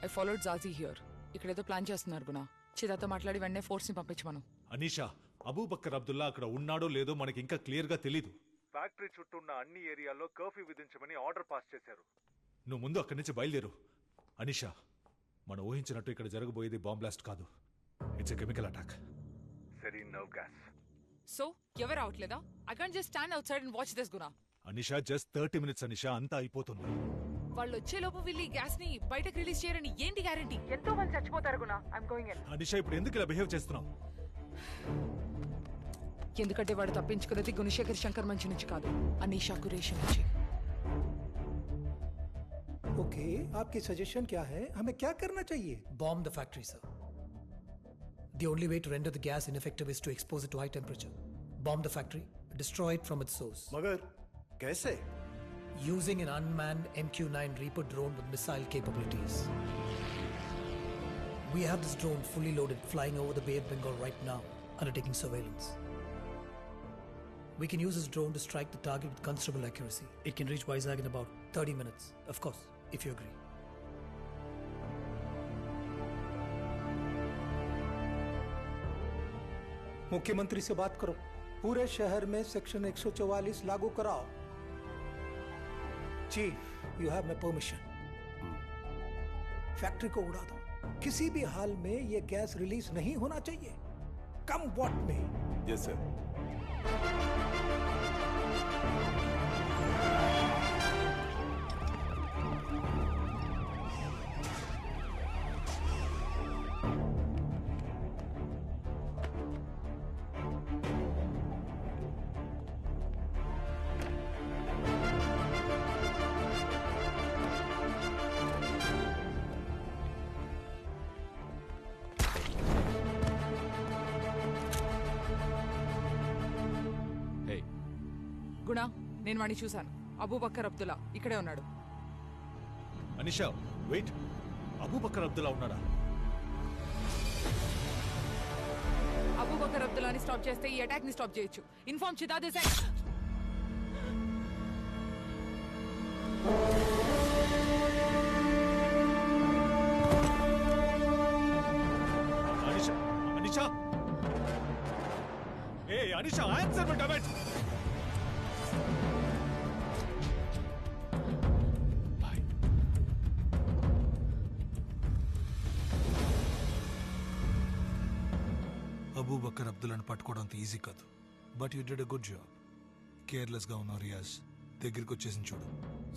I followed Jaji here. ఇక్కడేదో plan చేస్తున్నారు గుణ. చిదాతో మాట్లాడి వెంటనే ఫోర్స్ ని పంపించమను. అనీషా, అబూబక్కర్ అబ్దుల్లా అక్కడ ఉన్నాడో లేదో మనకి ఇంకా క్లియర్ గా తెలీదు. ఫ్యాక్టరీ చుట్టూ ఉన్న అన్ని ఏరియాల్లో కర్ఫ్యూ విధించమని ఆర్డర్ పాస్ చేశారు. నువ్వు ముందు అక్కడి నుంచి బయలుదేరు. అనీషా, మనం ఊహించినట్టు ఇక్కడ జరగబోయేది బాంబ్ బ్లాస్ట్ కాదు. It's a chemical attack. సరే, నర్వ్ గ్యాస్. సో ఎవరు రావట్లేదా? I can't just stand out side and watch this Guna. Anisha, just 30 minutes Anisha, అంతా అయిపోతుంది. వాళ్ళు వచ్చేలోపు వీళ్ళు ఈ గ్యాస్ ని బయటకు రిలీజ్ చేయరని ఏంటి గ్యారెంటీ? ఎంతో మంది చచ్చిపోతారు గుణ. I'm going in. అనీషా, ఇప్పుడు ఎందుకు ఇలా బిహేవ్ చేస్తున్నావు? ఎందుకంటే వాడు తప్పించుకున్నది గుణశేఖర్ శంకర్ మంచి నుంచి కాదు, అనీషా కురేషి నుంచి. ओके, आपकी सजेशन क्या है? हमें क्या करना चाहिए? Bomb the factory, sir. The only way to render the gas ineffective is to expose it to high temperature. Bomb the factory, destroy it from its source. मगर कैसे? Using an unmanned MQ-9 Reaper drone with missile capabilities. We have this drone fully loaded, flying over the Bay of Bengal right now, undertaking surveillance. We can use this drone to strike the target with considerable accuracy. It can reach Vizag in about 30 minutes, of course, if you agree. मुख्यमंत्री से बात करो, पूरे शहर में section 144 लागू कराओ. Chief, you have my permission. Factory को उड़ा दो. किसी भी हाल में ये गैस रिलीज नहीं होना चाहिए, कम वॉट में. Yes sir. గుణ, నేను వాడిని చూశాను. అబూబక్కర్ అబ్దుల్లా ఇక్కడే ఉన్నాడు. అనీషా, వెయిట్. అబూబక్కర్ అబ్దుల్లా ఉన్నాడా? అబూబక్కర్ అబ్దుల్లాని స్టాప్ చేస్తే ఈ అటాక్ ని స్టాప్ చేయొచ్చు. ఇన్ఫార్మ్ చిదాదే సై. అనీషా, అనీషా, ఏ అనీషా, ఆన్సర్ మీ డబెట్. అబూబక్కర్ అబ్దుల్లాని పట్టుకోవడం అంత ఈజీ కాదు. But you did a good job. కేర్లెస్గా ఉన్నావు రియాజ్. దగ్గరికి వచ్చేసి చూడు.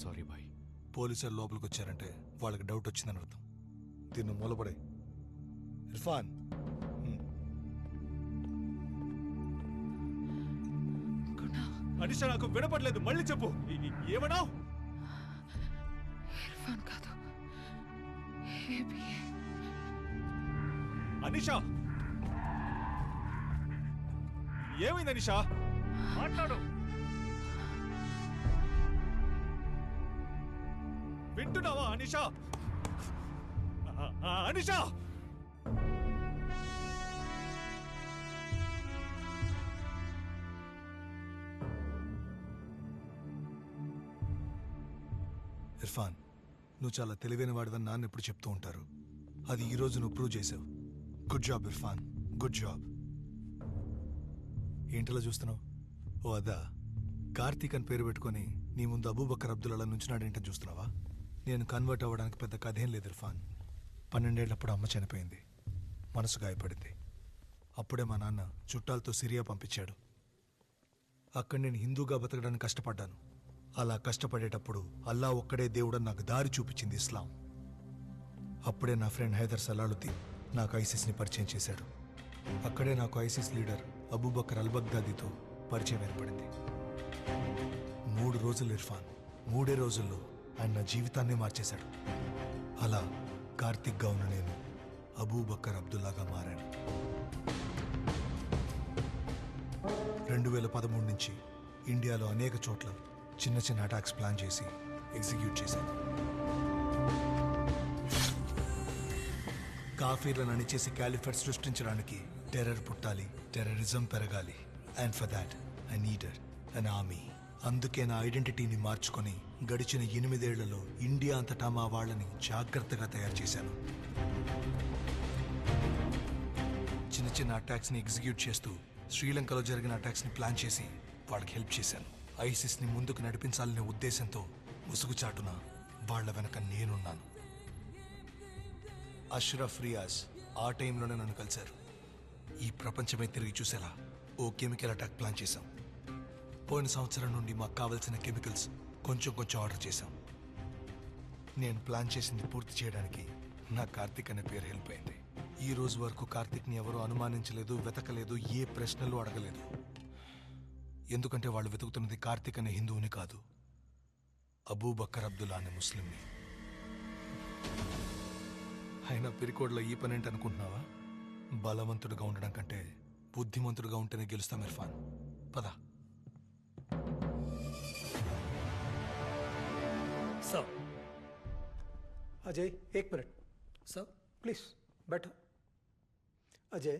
Sorry boy. పోలీసులు లోపలికి వచ్చారంటే వాళ్ళకి డౌట్ వచ్చిందని అర్థం. దీన్ని మూలపడే. ఇర్ఫాన్, అనీషా, నాకు వినపడలేదు, మళ్ళీ చెప్పు. ఏమన్నావు? ఇర్ఫాన్ కాదు, అనీషా, ఏమైంది అనీషా? మాట్లాడు. వింటున్నావా అనీషా? అనీషా, ఇర్ఫాన్, నువ్వు చాలా తెలివైన వాడివని నాన్న ఎప్పుడు చెప్తూ ఉంటారు. అది ఈ రోజు నువ్వు ప్రూవ్ చేసావు. Good job Irfan, good job. ఏంటిలా చూస్తున్నావు? ఓ అదా, కార్తీక్ అని పేరు పెట్టుకొని నీ ముందు అబూబక్కర్ అబ్దుల్లా నుంచున్నాడేంటని చూస్తున్నావా? నేను కన్వర్ట్ అవ్వడానికి పెద్ద కథేం లేదు ఇర్ఫాన్. 12 ఏళ్లప్పుడు అమ్మ చనిపోయింది. మనసు గాయపడింది. అప్పుడే మా నాన్న చుట్టాలతో సిరియా పంపించాడు. అక్కడ నేను హిందూగా బతకడానికి కష్టపడ్డాను. అలా కష్టపడేటప్పుడు అల్లా ఒక్కడే దేవుడని నాకు దారి చూపించింది ఇస్లాం. అప్పుడే నా ఫ్రెండ్ హైదర్ సలాలుద్దీన్ నాకు ఐసిస్ని పరిచయం చేశాడు. అక్కడే నాకు ఐసిస్ లీడర్ అబూబక్కర్ అల్ బగ్దాదీతో పరిచయం ఏర్పడింది. 3 రోజులు ఇర్ఫాన్, 3 రోజుల్లో ఆయన నా జీవితాన్నే మార్చేశాడు. అలా కార్తిక్గా ఉన్న నేను అబూబక్కర్ అబ్దుల్లాగా మారాను. 2013 నుంచి ఇండియాలో అనేక చోట్ల చిన్న చిన్న అటాక్స్ ప్లాన్ చేసి ఎగ్జిక్యూట్ చేశాను. కాఫీర్లను అణిచేసి క్యాలిఫేట్ సృష్టించడానికి టెర్రర్ పుట్టాలి, టెర్రరిజం పెరగాలి. And for that I needed an army. అందుకే నా ఐడెంటిటీని మార్చుకొని గడిచిన 8 ఏళ్లలో ఇండియా అంతటా మా వాళ్ళని జాగ్రత్తగా తయారు చేశాను. చిన్న చిన్న అటాక్స్ ని ఎగ్జిక్యూట్ చేస్తూ శ్రీలంకలో జరిగిన అటాక్స్ ని ప్లాన్ చేసి వాళ్ళకి హెల్ప్ చేశాను. ఐసిస్ ని ముందుకు నడిపించాలనే ఉద్దేశంతో ముసుగుచాటున వాళ్ళ వెనక నేనున్నాను. అష్రఫ్ రియాజ్ ఆ టైంలోనే నన్ను కలిశారు. ఈ ప్రపంచమే తిరిగి చూసేలా ఓ కెమికల్ అటాక్ ప్లాన్ చేశాం. పోయిన సంవత్సరం నుండి మాకు కావలసిన కెమికల్స్ కొంచెం ఆర్డర్ చేశాం. నేను ప్లాన్ చేసింది పూర్తి చేయడానికి నా కార్తిక్ అనే పేరు హెల్ప్ అయింది. ఈ రోజు వరకు కార్తిక్ని ఎవరూ అనుమానించలేదు, వెతకలేదు, ఏ ప్రశ్నలు అడగలేదు. ఎందుకంటే వాళ్ళు వెతుకుతున్నది కార్తిక్ అనే హిందువుని కాదు, అబూబక్కర్ అబ్దుల్లా అనే ముస్లింని. అయినా పిరికోడ్లో ఈ పని ఏంటి అనుకుంటున్నావా? బలవంతుడిగా ఉండడం కంటే బుద్ధిమంతుడిగా ఉంటేనే గెలుస్తాం ఇర్ఫాన్. పద. Sir. Ajay, 1 minute. Sir? Please, better. Ajay,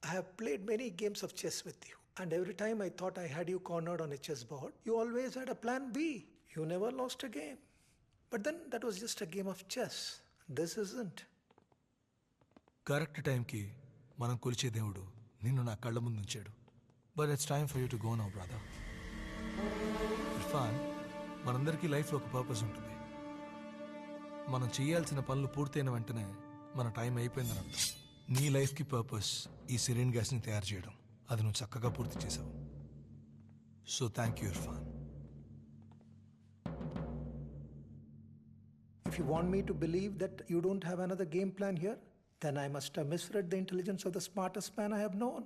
I have played many games of chess with you. And every time I thought I had you cornered on a chessboard, you always had a plan B. You never lost a game. But then that was just a game of chess. This isn't. Correct టైంకి మనం కొలిచే దేవుడు నిన్ను నా కళ్ళ ముందు ఉంచాడు. But it's time for you to go now brother. Irfan, మనందరికీ లైఫ్లో ఒక పర్పస్ ఉంటుంది. మనం చేయాల్సిన పనులు పూర్తయిన వెంటనే మన టైం అయిపోయిందని అర్థం. నీ లైఫ్కి పర్పస్ ఈ సిరిన్ గ్యాస్ని తయారు చేయడం. అది నువ్వు చక్కగా పూర్తి చేసావు. So thank you Irfan. If you want me to believe that you don't have another game plan here, then I must have misread the intelligence of the smartest man I have known.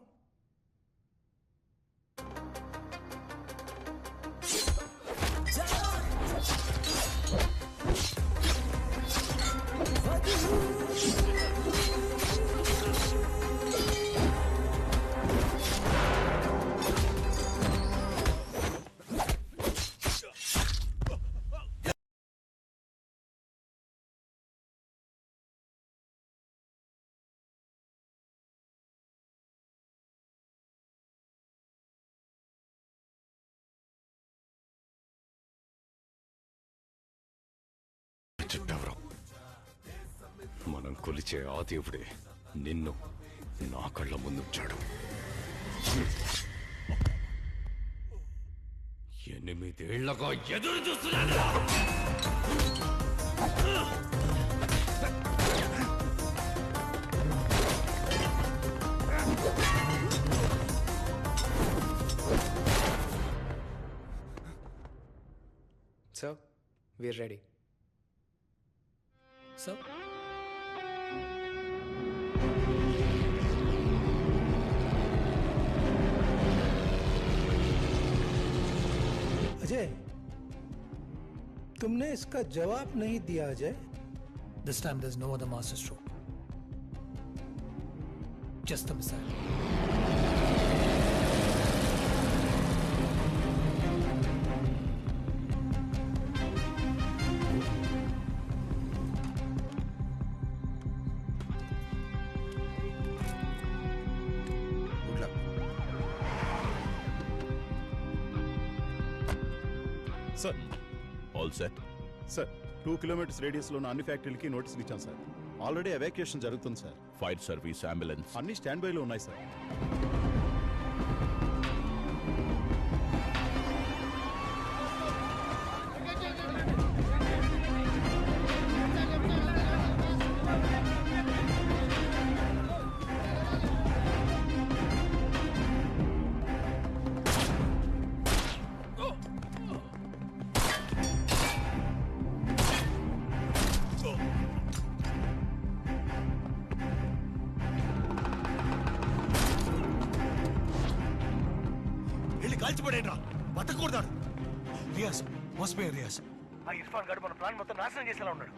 చెప్పెవరు? మనం కొలిచే ఆ దేవుడే నిన్ను నా కళ్ళ ముందుంచాడు. 8 ఏళ్లగా ఎదురు చూస్తున్నాను. Sir, we're ready. Sir? Ajay, तुमने इसका जवाब नहीं दिया Ajay. This time there's no other master stroke. Just a missile. Good luck. Sir all set sir. 2 kilometres రేడియస్లో ఉన్న అన్ని ఫ్యాక్టరీలకి నోటీసులు ఇచ్చాం సార్. ఆల్రెడీ ఎవాక్యుయేషన్ జరుగుతుంది సార్. ఫైర్ సర్వీస్, అంబులెన్స్ అన్ని స్టాండ్ బైలో ఉన్నాయి సార్. వెళ్ళి కాల్చిపడేంట్రా, బతకూడదాడు. రియాజ్, మోసపోయా రియాజ్. ఆ ఇర్ఫాన్ గారు మన ప్లాన్ మొత్తం నాశనం చేసేలా ఉన్నాడు.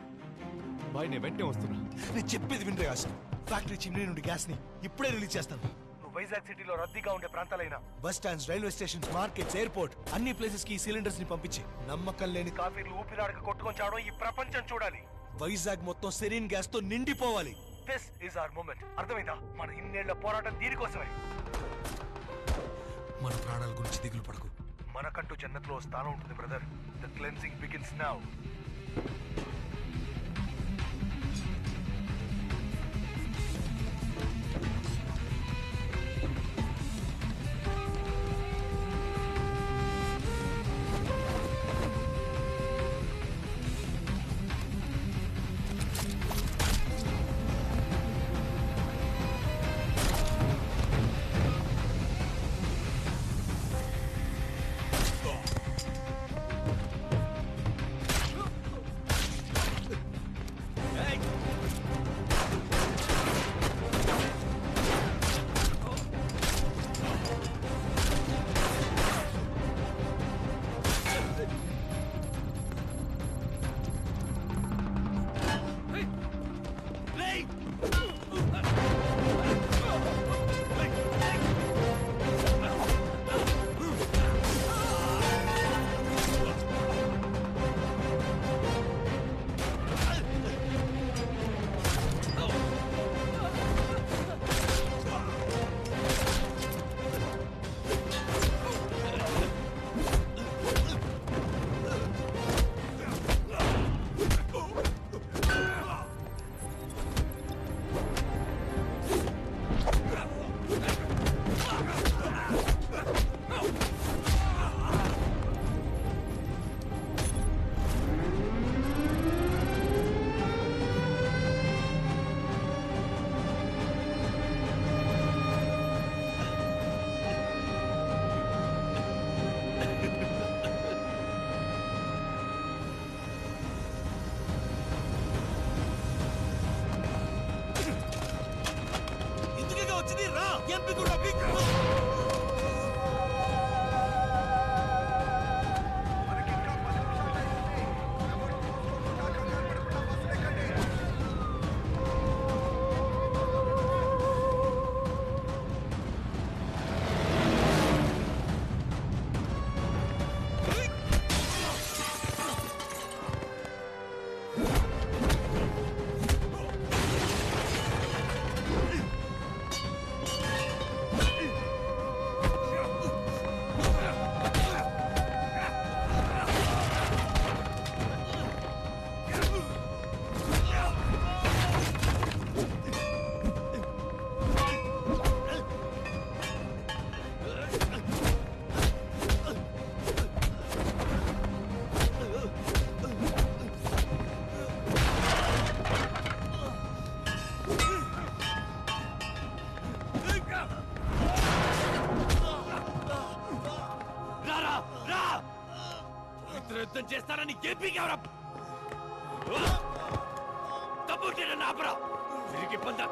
బాయ్, నేను వెంటనే వస్తున్నా. నేను చెప్పేది విను రియాజ్. ఫ్యాక్టరీ చిమ్నీ నుండి గ్యాస్ ని ఇప్పుడే రిలీజ్ చేస్తాను. నువ్వు వైజాగ్ సిటీలో రద్దీగా ఉండే ప్రాంతాలైనా, bus stands, railway stations, markets, airport అన్ని ప్లేసెస్ కి సిలిండర్స్ ని పంపించి నమ్మకం లేని కాఫీలు ఊపిరాడక కొట్టుకొని చావడం ఈ ప్రపంచం చూడాలి. వైజాగ్ మొత్తం సెరీన్ గ్యాస్ తో నిండిపోవాలి. This is our moment. అర్థమైందా? మన ఇన్నేళ్ల పోరాటం దీనికోసమే. మన ప్రాణాల గురించి దిగులు పడకు. మనకంటూ జన్నత్లో స్థానం ఉంటుంది brother. The cleansing begins now. యుద్ధం చేస్తానని గెలిపికెవరా తప్పుంటే నన్ను ఆపరా తిరిగి పొందా